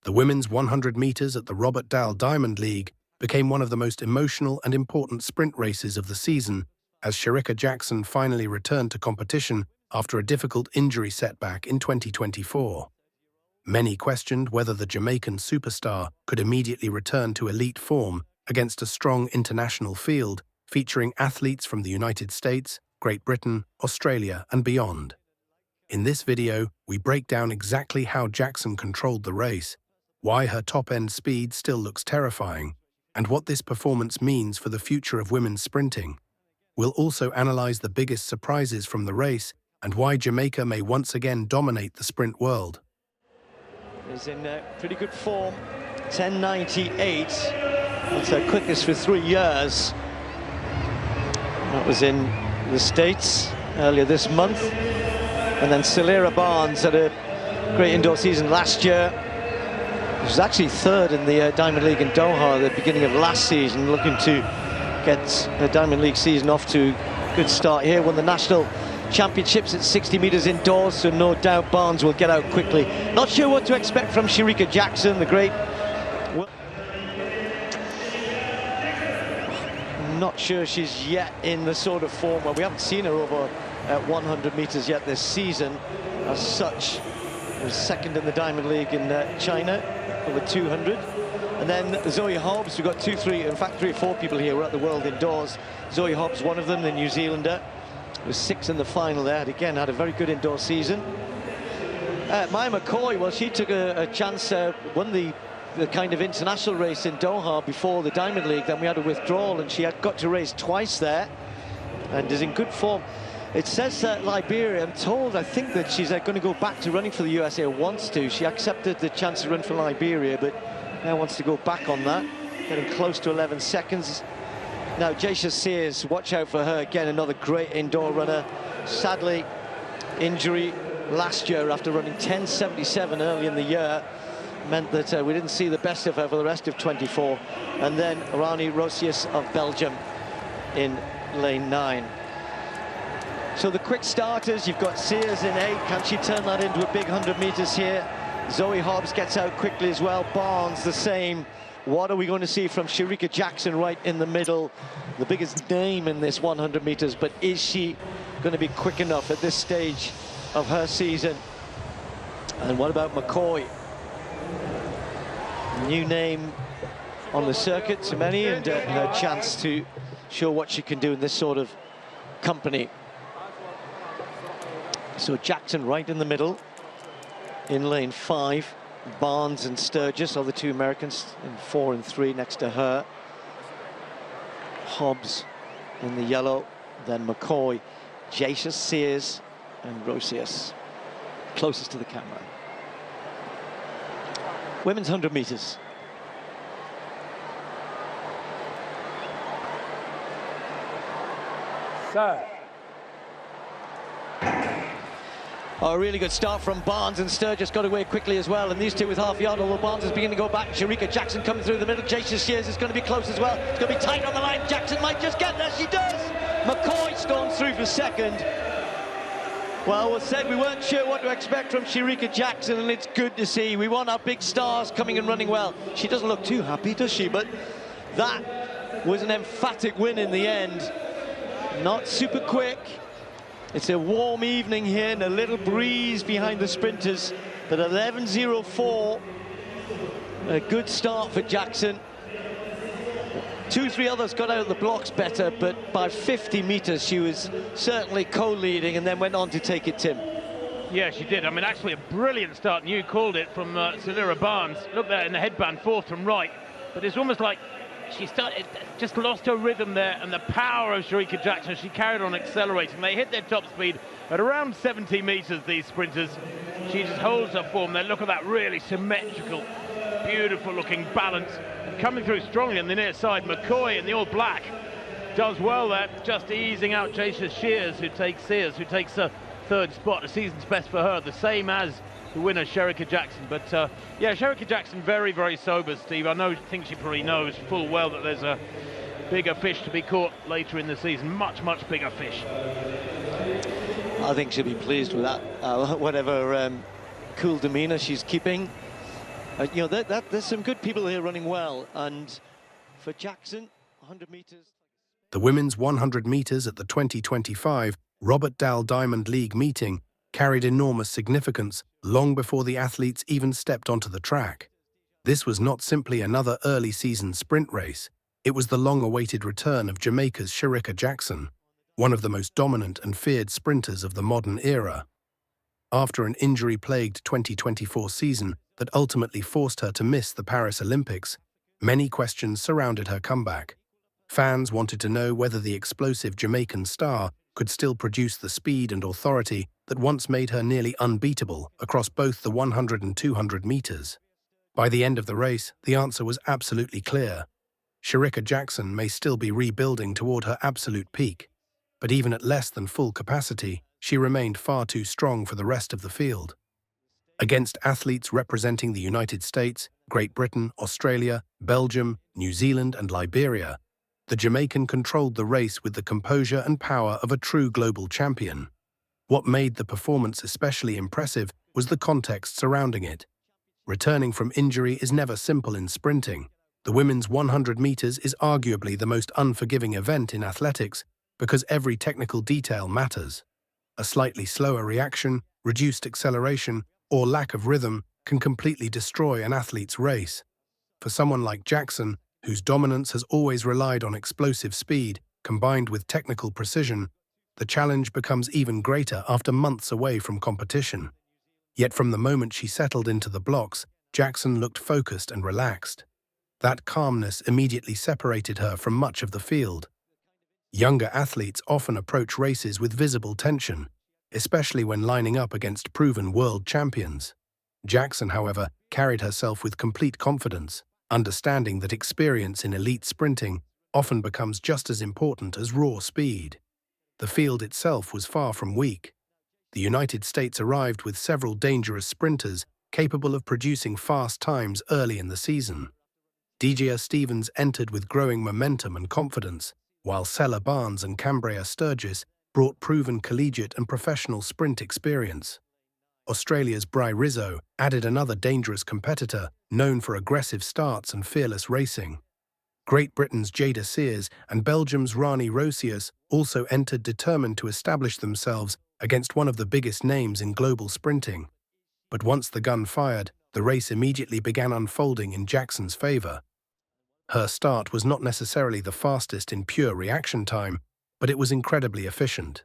The women's 100 meters at the Robert Dal Diamond League became one of the most emotional and important sprint races of the season as Shericka Jackson finally returned to competition after a difficult injury setback in 2024. Many questioned whether the Jamaican superstar could immediately return to elite form against a strong international field featuring athletes from the United States, Great Britain, Australia, and beyond. In this video, we break down exactly how Jackson controlled the race, why her top-end speed still looks terrifying, and what this performance means for the future of women's sprinting. We'll also analyze the biggest surprises from the race and why Jamaica may once again dominate the sprint world. Is in pretty good form, 10.98. That's her quickest for 3 years. That was in the States earlier this month. And then Shericka Barnes had a great indoor season last year. She was actually third in the Diamond League in Doha at the beginning of last season, looking to get the Diamond League season off to a good start here. Won the national championships at 60 meters indoors, so no doubt Barnes will get out quickly. Not sure what to expect from Shericka Jackson, the great. Not sure she's yet in the sort of form where we haven't seen her over 100 meters yet this season. As such, was second in the Diamond League in China over 200. And then Zoe Hobbs, we've got 3 or 4 people here who are at the World Indoors. Zoe Hobbs, one of them, the New Zealander, was 6th in the final there. Again, had a very good indoor season. Maya McCoy, well, she took a chance, won the kind of international race in Doha before the Diamond League. Then we had a withdrawal, and she had got to race twice there, and is in good form. It says Liberia, I'm told, I think that she's going to go back to running for the USA, or wants to. She accepted the chance to run for Liberia, but now wants to go back on that, getting close to 11 seconds. Now, Jaisha Sears, watch out for her. Again, another great indoor runner. Sadly, injury last year after running 10.77 early in the year meant that we didn't see the best of her for the rest of 24. And then Rani Rosius of Belgium in lane 9. So the quick starters, you've got Sears in 8. Can she turn that into a big 100 meters here? Zoe Hobbs gets out quickly as well. Barnes the same. What are we going to see from Shericka Jackson right in the middle? The biggest name in this 100 meters, but is she going to be quick enough at this stage of her season? And what about McCoy? New name on the circuit to many, and her chance to show what she can do in this sort of company. So Jackson right in the middle in lane 5. Barnes and Sturgis are the 2 Americans in 4 and 3 next to her. Hobbs in the yellow, then McCoy, Jaisha Sears and Rosius closest to the camera. Women's 100 meters. Sir. Oh, a really good start from Barnes, and Sturgis got away quickly as well. And these two with half yard, although Barnes is beginning to go back. Shericka Jackson coming through the middle. Jaisha Sears is going to be close as well. It's going to be tight on the line. Jackson might just get there. She does. McCoy storms through for second. Well, we said we weren't sure what to expect from Shericka Jackson, and it's good to see. We want our big stars coming and running well. She doesn't look too happy, does she? But that was an emphatic win in the end. Not super quick. It's a warm evening here and a little breeze behind the sprinters, but 11.04, a good start for Jackson. 2 or 3 others got out of the blocks better, but by 50 meters she was certainly co-leading and then went on to take it, Tim. Yeah, she did. I mean, actually a brilliant start, and you called it, from Shericka Barnes. Look there in the headband, 4th from right, but it's almost like she just lost her rhythm there, and the power of Shericka Jackson, she carried on accelerating. They hit their top speed at around 70 meters, these sprinters. She just holds her form there. Look at that really symmetrical, beautiful looking balance. Coming through strongly on the near side, McCoy in the all black does well there, just easing out Jaisha Sears, who takes a 3rd spot, a season's best for her, the same as the winner, Shericka Jackson. But yeah, Shericka Jackson very, very sober, Steve. I think she probably knows full well that there's a bigger fish to be caught later in the season, much bigger fish. I think she'll be pleased with that, whatever cool demeanor she's keeping. There's some good people here running well, and for Jackson, 100 meters. The women's 100 meters at the 2025 Robert Dal Diamond League meeting carried enormous significance long before the athletes even stepped onto the track. This was not simply another early season sprint race. It was the long-awaited return of Jamaica's Shericka Jackson, one of the most dominant and feared sprinters of the modern era. After an injury-plagued 2024 season that ultimately forced her to miss the Paris Olympics, many questions surrounded her comeback. Fans wanted to know whether the explosive Jamaican star could still produce the speed and authority that once made her nearly unbeatable across both the 100 and 200 meters. By the end of the race, the answer was absolutely clear. Shericka Jackson may still be rebuilding toward her absolute peak, but even at less than full capacity, she remained far too strong for the rest of the field. Against athletes representing the United States, Great Britain, Australia, Belgium, New Zealand, and Liberia, the Jamaican controlled the race with the composure and power of a true global champion. What made the performance especially impressive was the context surrounding it. Returning from injury is never simple in sprinting. The women's 100 meters is arguably the most unforgiving event in athletics because every technical detail matters. A slightly slower reaction, reduced acceleration, or lack of rhythm can completely destroy an athlete's race. For someone like Jackson, whose dominance has always relied on explosive speed combined with technical precision, the challenge becomes even greater after months away from competition. Yet from the moment she settled into the blocks, Jackson looked focused and relaxed. That calmness immediately separated her from much of the field. Younger athletes often approach races with visible tension, especially when lining up against proven world champions. Jackson, however, carried herself with complete confidence, understanding that experience in elite sprinting often becomes just as important as raw speed. The field itself was far from weak. The United States arrived with several dangerous sprinters capable of producing fast times early in the season. Deja Stevens entered with growing momentum and confidence, while Sella Barnes and Cambria Sturgis brought proven collegiate and professional sprint experience. Australia's Bri Rizzo added another dangerous competitor known for aggressive starts and fearless racing. Great Britain's Jada Sears and Belgium's Rani Rosius also entered determined to establish themselves against one of the biggest names in global sprinting. But once the gun fired, the race immediately began unfolding in Jackson's favour. Her start was not necessarily the fastest in pure reaction time, but it was incredibly efficient.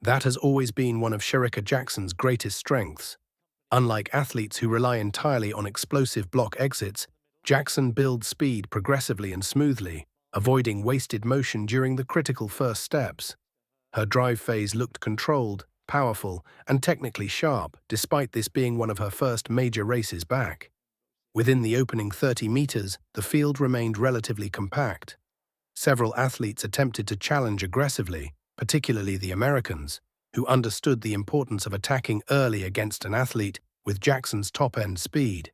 That has always been one of Shericka Jackson's greatest strengths. Unlike athletes who rely entirely on explosive block exits, Jackson builds speed progressively and smoothly, avoiding wasted motion during the critical first steps. Her drive phase looked controlled, powerful, and technically sharp, despite this being one of her first major races back. Within the opening 30 meters, the field remained relatively compact. Several athletes attempted to challenge aggressively, particularly the Americans, who understood the importance of attacking early against an athlete with Jackson's top-end speed.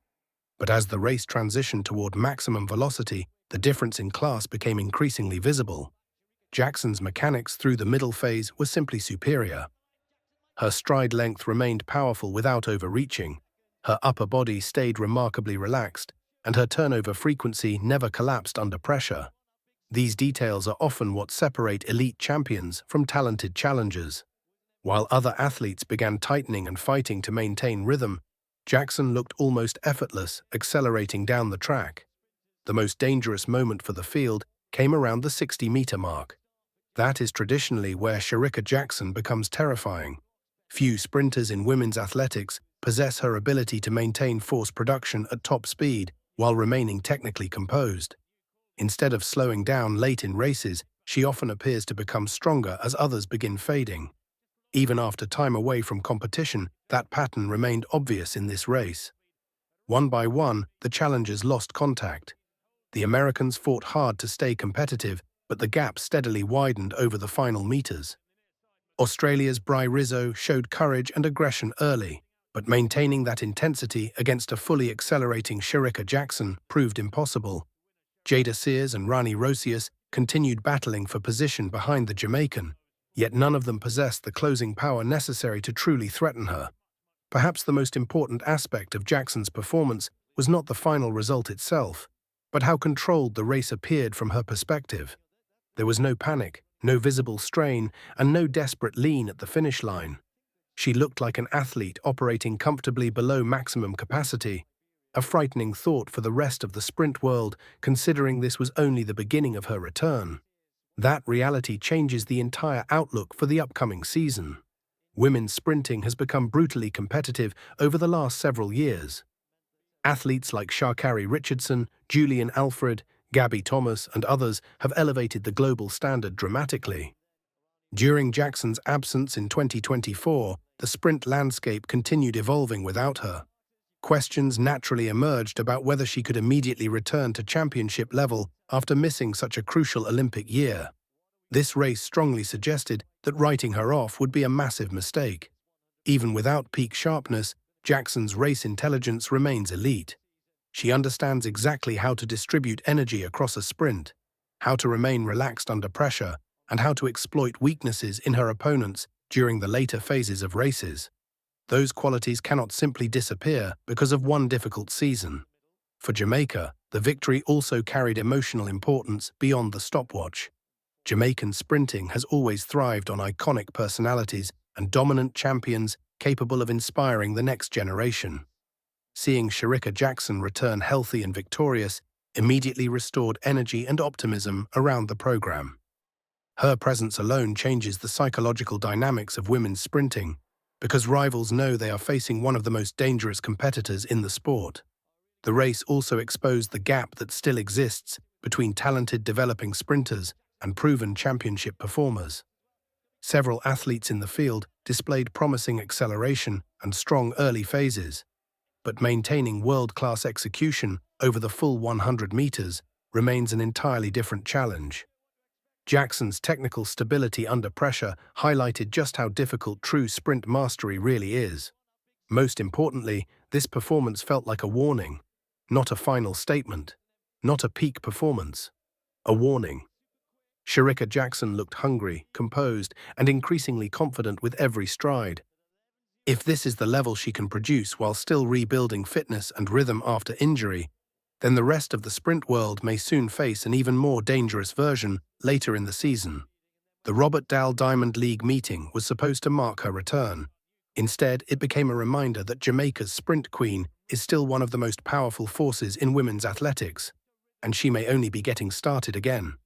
But as the race transitioned toward maximum velocity, the difference in class became increasingly visible. Jackson's mechanics through the middle phase were simply superior. Her stride length remained powerful without overreaching, her upper body stayed remarkably relaxed, and her turnover frequency never collapsed under pressure. These details are often what separate elite champions from talented challengers. While other athletes began tightening and fighting to maintain rhythm, Jackson looked almost effortless, accelerating down the track. The most dangerous moment for the field came around the 60-meter mark. That is traditionally where Shericka Jackson becomes terrifying. Few sprinters in women's athletics possess her ability to maintain force production at top speed while remaining technically composed. Instead of slowing down late in races, she often appears to become stronger as others begin fading. Even after time away from competition, that pattern remained obvious in this race. One by one, the challengers lost contact. The Americans fought hard to stay competitive, but the gap steadily widened over the final meters. Australia's Bri Rizzo showed courage and aggression early, but maintaining that intensity against a fully accelerating Shericka Jackson proved impossible. Jada Sears and Rani Rosius continued battling for position behind the Jamaican, yet none of them possessed the closing power necessary to truly threaten her. Perhaps the most important aspect of Jackson's performance was not the final result itself, but how controlled the race appeared from her perspective. There was no panic, no visible strain, and no desperate lean at the finish line. She looked like an athlete operating comfortably below maximum capacity, a frightening thought for the rest of the sprint world, considering this was only the beginning of her return. That reality changes the entire outlook for the upcoming season. Women's sprinting has become brutally competitive over the last several years. Athletes like Sha'Carri Richardson, Julian Alfred, Gabby Thomas, and others have elevated the global standard dramatically. During Jackson's absence in 2024, the sprint landscape continued evolving without her. Questions naturally emerged about whether she could immediately return to championship level after missing such a crucial Olympic year. This race strongly suggested that writing her off would be a massive mistake. Even without peak sharpness, Jackson's race intelligence remains elite. She understands exactly how to distribute energy across a sprint, how to remain relaxed under pressure, and how to exploit weaknesses in her opponents during the later phases of races. Those qualities cannot simply disappear because of one difficult season. For Jamaica, the victory also carried emotional importance beyond the stopwatch. Jamaican sprinting has always thrived on iconic personalities and dominant champions capable of inspiring the next generation. Seeing Shericka Jackson return healthy and victorious immediately restored energy and optimism around the program. Her presence alone changes the psychological dynamics of women's sprinting, because rivals know they are facing one of the most dangerous competitors in the sport. The race also exposed the gap that still exists between talented developing sprinters and proven championship performers. Several athletes in the field displayed promising acceleration and strong early phases, but maintaining world-class execution over the full 100 meters remains an entirely different challenge. Jackson's technical stability under pressure highlighted just how difficult true sprint mastery really is. Most importantly, this performance felt like a warning, not a final statement, not a peak performance. A warning. Shericka Jackson looked hungry, composed, and increasingly confident with every stride. If this is the level she can produce while still rebuilding fitness and rhythm after injury, then the rest of the sprint world may soon face an even more dangerous version later in the season. The Robert Dal Diamond League meeting was supposed to mark her return. Instead, it became a reminder that Jamaica's sprint queen is still one of the most powerful forces in women's athletics, and she may only be getting started again.